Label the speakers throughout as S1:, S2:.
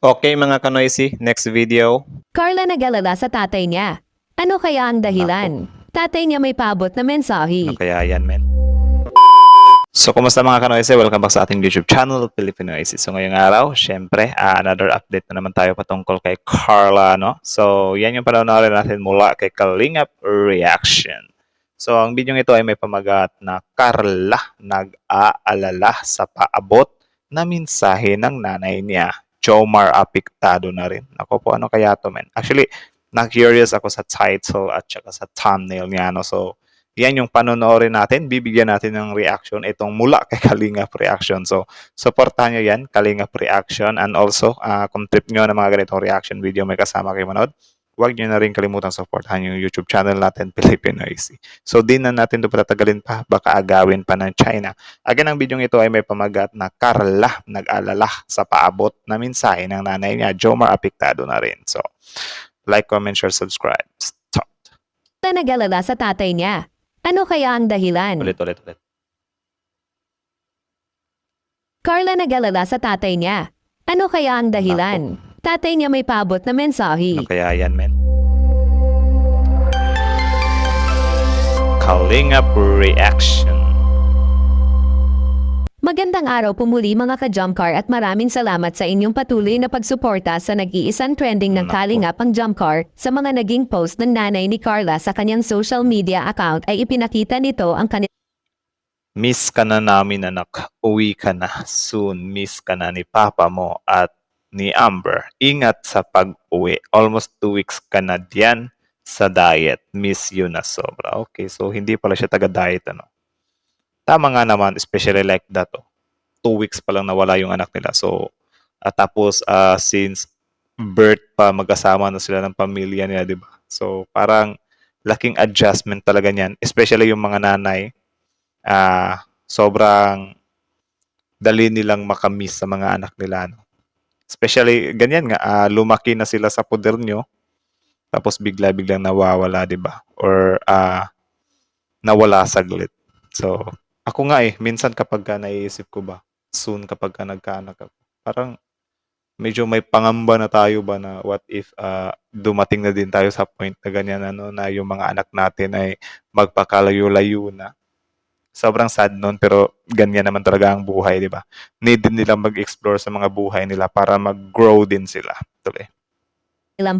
S1: Okay mga kanoisy, next video.
S2: Carla nag-alala sa tatay niya. Ano kaya ang dahilan? Tatay niya may paabot na
S1: Ano
S2: mensahe.
S1: kaya yan, men? So, kumusta mga kanoisy? Welcome back sa ating YouTube channel, Filipino Noisy. So, ngayong araw, syempre, another update na naman tayo patungkol kay Carla, no? So, yan yung panoorin natin mula kay Kalingap Reaction. So, ang video ito ay may pamagat na Carla nag-aalala sa paabot na mensahe ng nanay niya. Jomar apektado na rin. Ako po, ano kaya to, men? Actually, na-curious ako sa title at saka sa thumbnail niya, no? So, yan yung panonoorin natin. Bibigyan natin ng reaction itong mula kay Kalingap Reaction. So, supportahan nyo yan, Kalingap Reaction. And also, kung trip nyo na mga ganitong reaction video may kasama kayo manood, huwag nyo na rin kalimutan supportahan yung YouTube channel natin, Filipino Noisy. So, di na natin ito patatagalin pa, baka agawin pa ng China. Again, ang video ito ay may pamagat na Carla nag-alala sa paabot na mensahe ng nanay niya. Jomar apektado na rin. So, like, comment, share, subscribe. Stop.
S2: Carla nag-alala sa tatay niya. Ano kaya ang dahilan?
S1: Ulit.
S2: Carla nag-alala sa tatay niya. Ano kaya ang dahilan? Tatay niya may paabot na mensahe.
S1: Ano kaya yan, men? Kalingap Reaction.
S2: Magandang araw po muli mga ka-Jumcar at maraming salamat sa inyong patuloy na pagsuporta sa nag-iisang trending ng
S1: Nako.
S2: Kalingap ang Jumcar. Sa mga naging post ng nanay ni Carla sa kanyang social media account ay ipinakita nito ang kanilang
S1: Miss ka na namin, anak. Uwi ka na soon. Miss ka na ni Papa mo at ni Amber. Ingat sa pag-uwi. Almost 2 weeks ka na diyan sa diet. Miss you na sobra. Okay, so hindi pala siya taga-diet, ano? Tama nga naman, especially like that, 2 weeks pa lang nawala yung anak nila. So, tapos since birth pa, magkasama na sila ng pamilya nila, di ba? So, parang laking adjustment talaga niyan. Especially yung mga nanay, sobrang dali nilang makamiss sa mga anak nila. No? Especially, ganyan nga, lumaki na sila sa poder nyo, tapos bigla-biglang nawawala, di ba? Or nawala saglit. So, ako nga minsan kapag naiisip ko ba, soon kapag nagkaanak ako, parang medyo may pangamba na tayo ba na what if dumating na din tayo sa point na ganyan, ano, na yung mga anak natin ay magpakalayo-layo na. Sobrang sad nun, pero ganyan naman talaga ang buhay, di ba? Need din nilang mag-explore sa mga buhay nila para mag-grow din sila. Tuloy.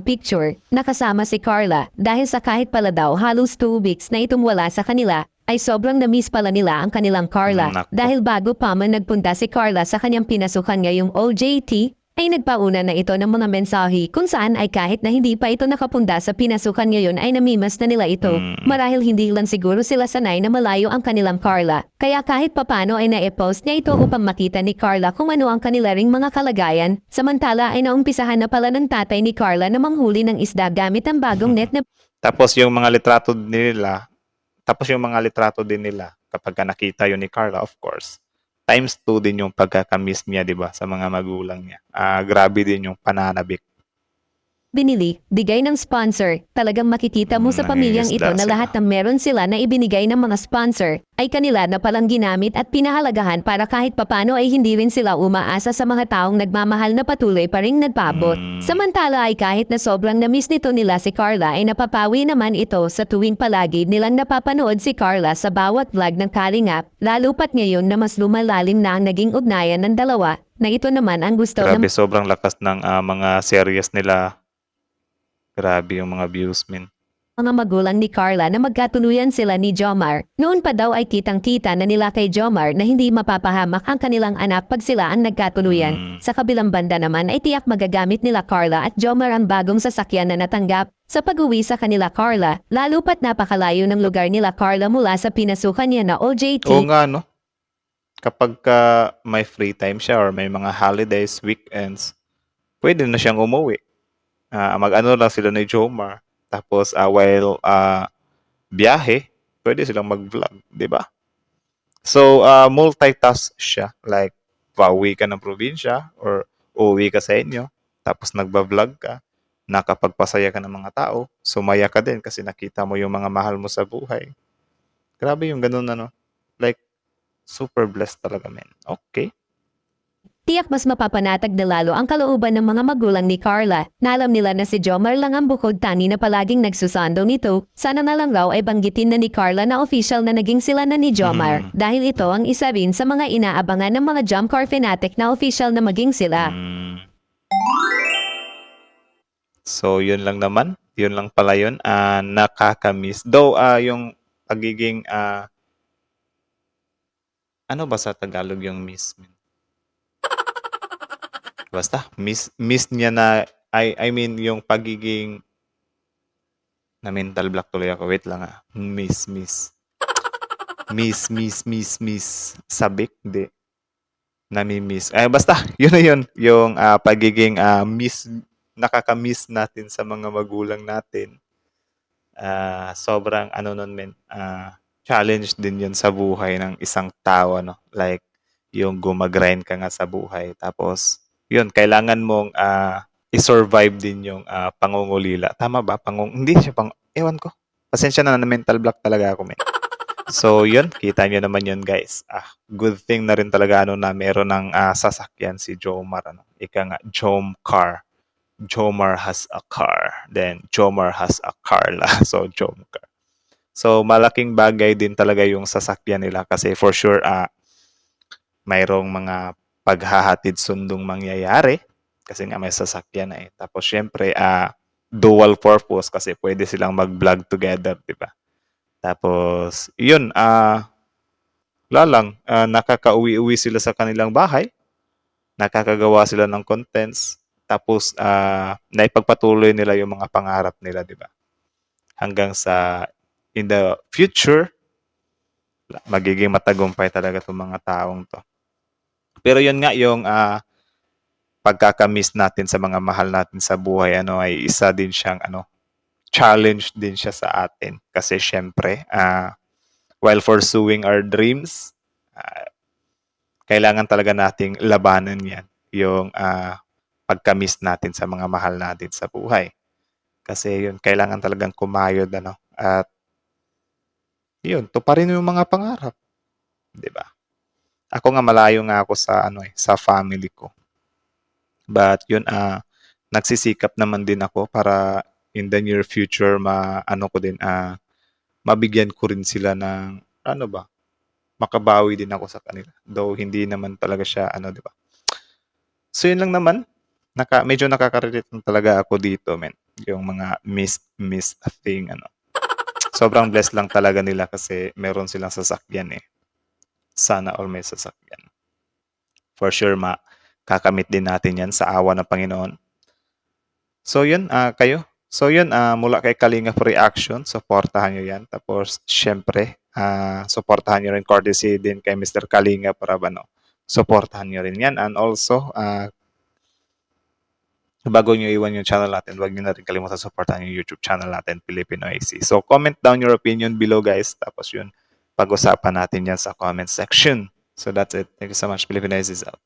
S2: picture na kasama si Carla dahil sa kahit pala daw halos 2 weeks na itong wala sa kanila ay sobrang na-miss pala nila ang kanilang Carla
S1: Nako.
S2: dahil bago pa man nagpunta si Carla sa kanyang pinasukan ngayong OJT ay nagpauna na ito ng mga mensahe kung saan ay kahit na hindi pa ito nakapunda sa pinasukan ngayon ay namimas na nila ito. Marahil hindi lang siguro sila sanay na malayo ang kanilang Carla. Kaya kahit papano ay na-post niya ito upang makita ni Carla kung ano ang kanila ring mga kalagayan. Samantala ay naumpisahan na pala ng tatay ni Carla na manghuli ng isda gamit ang bagong net na
S1: Tapos yung mga litrato din nila kapag nakita yun ni Carla, of course, times 2 din yung pagkakamiss niya, di ba, sa mga magulang niya. Grabe din yung pananabik.
S2: binili, bigay ng sponsor. Talagang makikita mo sa pamilyang ito
S1: Nangingisda
S2: na
S1: sila.
S2: lahat ng meron sila na ibinigay ng mga sponsor ay kanila na palang ginamit at pinahalagahan para kahit papano ay hindi rin sila umaasa sa mga taong nagmamahal na patuloy pa ring nagpaabot. Samantala ay kahit na sobrang na-miss nito nila si Carla ay napapawi naman ito sa tuwing palagi nilang napapanood si Carla sa bawat vlog ng Kalingap, lalo pat ngayon na mas lumalalim na ang naging ugnayan ng dalawa na ito naman ang gusto ng
S1: Grabe, sobrang lakas ng mga series nila. Grabe yung mga views, min.
S2: mga magulang ni Carla na magkatuluyan sila ni Jomar. Noon pa daw ay kitang-kita na nila kay Jomar na hindi mapapahamak ang kanilang anak pag sila ang nagkatuluyan. Sa kabilang banda naman ay tiyak magagamit nila Carla at Jomar ang bagong sasakyan na natanggap sa pag-uwi sa kanila Carla. Lalo pat napakalayo ng lugar nila Carla mula sa pinasukan niya na OJT.
S1: Oo nga, no? Kapag may free time siya or may mga holidays, weekends, pwede na siyang umuwi. Mag-ano lang sila ni Jomar. Tapos, while biyahe, pwede silang mag-vlog, di ba? So, multitask siya. Like, pauwi ka ng probinsya or uuwi ka sa inyo, tapos nagba-vlog ka, nakapagpasaya ka ng mga tao, sumaya ka din kasi nakita mo yung mga mahal mo sa buhay. Grabe yung ganun, ano? Like, super blessed talaga, men. Okay.
S2: Tiyak mas mapapanatag na lalo ang kalooban ng mga magulang ni Carla na alam nila na si Jomar lang ang bukod tani na palaging nagsusando nito. Sana na lang raw ay banggitin na ni Carla na official na naging sila na ni Jomar dahil ito ang isa rin sa mga inaabangan ng mga jump car fanatic na official na maging sila.
S1: So, yun lang naman. Yun lang pala yun. Nakakamiss. Though, yung pagiging, ano ba sa Tagalog yung miss? Basta, miss niya na, I mean, yung pagiging, na mental block tuloy ako. Wait lang Miss. Sabik? Hindi. Nami-miss. Basta, yun na yun. Yung pagiging nakaka-miss natin sa mga magulang natin. Sobrang, challenge din yun sa buhay ng isang tao, no? Like, yung gumagrind ka nga sa buhay. Tapos, yun, kailangan mong i-survive din yung pangungulila. Tama ba? Hindi siya ewan ko. Pasensya na mental block talaga ako, men. So, yun. Kita nyo naman yun, guys. Good thing na rin talaga na meron ng sasakyan si Jomar. Ika nga, Jomcar. Jomar has a car. Then, Jomar has a Carla. So, Jomcar. So, malaking bagay din talaga yung sasakyan nila kasi for sure, mayroong mga paghahatid sundong mangyayari kasi nga may sasakyan na Tapos, syempre, dual purpose kasi pwede silang mag-vlog together, di ba? Tapos, yun, nakaka-uwi-uwi sila sa kanilang bahay, nakakagawa sila ng contents, tapos naipagpatuloy nila yung mga pangarap nila, di ba? Hanggang sa in the future, magiging matagumpay talaga itong mga taong to. Pero yun nga, yung pagkakamiss natin sa mga mahal natin sa buhay, ay isa din siyang, challenge din siya sa atin. Kasi syempre, while pursuing our dreams, kailangan talaga nating labanan yan. Yung pagkamiss natin sa mga mahal natin sa buhay. Kasi yun, kailangan talagang kumayod, at yun, tuparin yung mga pangarap. 'Di ba? Ako nga malayo nga ako sa sa family ko. But yun, nagsisikap naman din ako para in the near future mabigyan ko rin sila ng makabawi din ako sa kanila. Though hindi naman talaga siya di ba? So yun lang naman. Medyo nakaka-relate talaga ako dito, men. Yung mga miss thing Sobrang blessed lang talaga nila kasi meron silang sasakyan Sana all may sasakyan. For sure, kakamit din natin yan sa awa ng Panginoon. So yun, kayo. So yun, mula kay Kalingap Reaction, supportahan nyo yan. Tapos, syempre, supportahan nyo rin courtesy din kay Mr. Kalingap para supportahan nyo rin yan. And also, bago nyo iwan yung channel natin, huwag nyo na rin kalimutan supportahan yung YouTube channel natin, Filipino AC. So, comment down your opinion below, guys. Tapos yun, pag-usapan natin yan sa comment section. So, that's it. Thank you so much. Filipino AC is out.